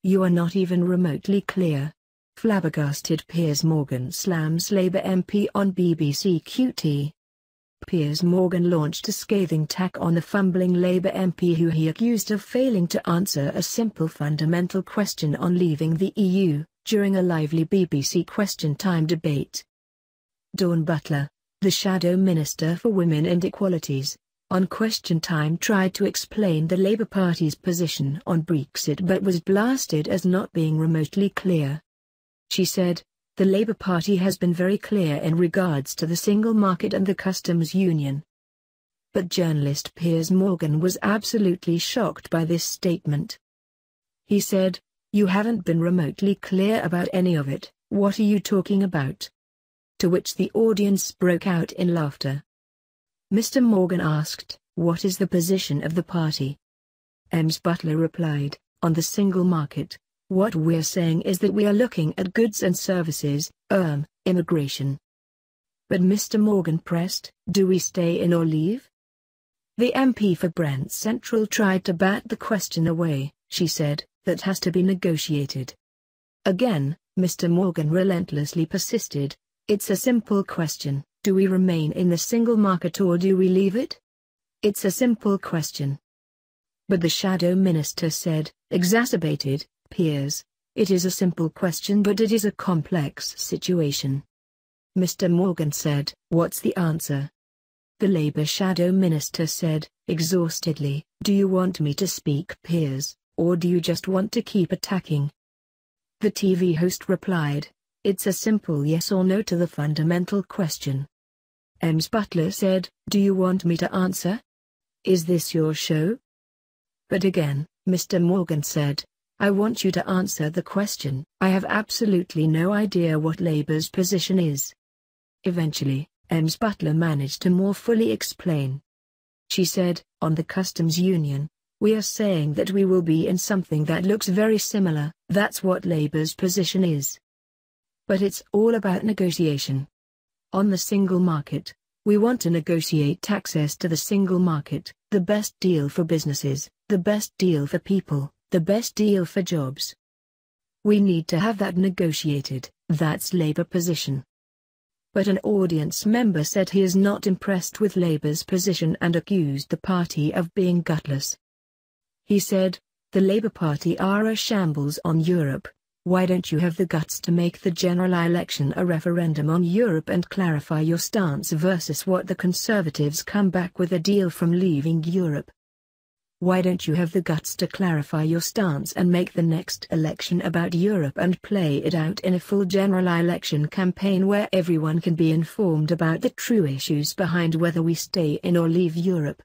You are not even remotely clear. Flabbergasted PIERS Morgan slams Labour MP on BBC QT. PIERS Morgan launched a scathing attack on the fumbling Labour MP who he accused of failing to answer a simple fundamental question on leaving the EU, during a lively BBC Question Time debate. Butler, the Shadow Minister for Women and Equalities, on Question Time tried to explain the Labour Party's position on Brexit but was blasted as not being remotely clear. She said, "The Labour Party has been very clear in regards to the single market and the customs union." But journalist PIERS Morgan was absolutely shocked by this statement. He said, "You haven't been remotely clear about any of it, what are you talking about?" To which the audience broke out in laughter. Mr. Morgan asked, "What is the position of the party?" Ms. Butler replied, "On the single market, what we're saying is that we are looking at goods and services, immigration." But Mr. Morgan pressed, "Do we stay in or leave?" The MP for Brent Central tried to bat the question away. She said, "That has to be negotiated." Again, Mr. Morgan relentlessly persisted, "It's a simple question. Do we remain in the single market or do we leave it? It's a simple question." But the Shadow Minister said, exacerbated, "PIERS, it is a simple question but it is a complex situation." Mr. Morgan said, "What's the answer?" The Labour Shadow Minister said, exhaustedly, "Do you want me to speak, PIERS, or do you just want to keep attacking?" The TV host replied, "It's a simple yes or no to the fundamental question." Ms. Butler said, "Do you want me to answer? Is this your show?" But again, Mr. Morgan said, "I want you to answer the question. I have absolutely no idea what Labour's position is." Eventually, Ms. Butler managed to more fully explain. She said, "On the customs union, we are saying that we will be in something that looks very similar, that's what Labour's position is. But it's all about negotiation. On the single market, we want to negotiate access to the single market, the best deal for businesses, the best deal for people, the best deal for jobs. We need to have that negotiated, that's Labour position." But an audience member said he is not impressed with Labour's position and accused the party of being gutless. He said, "The Labour Party are a shambles on Europe. Why don't you have the guts to make the general election a referendum on Europe and clarify your stance versus what the Conservatives come back with a deal from leaving Europe? Why don't you have the guts to clarify your stance and make the next election about Europe and play it out in a full general election campaign where everyone can be informed about the true issues behind whether we stay in or leave Europe?"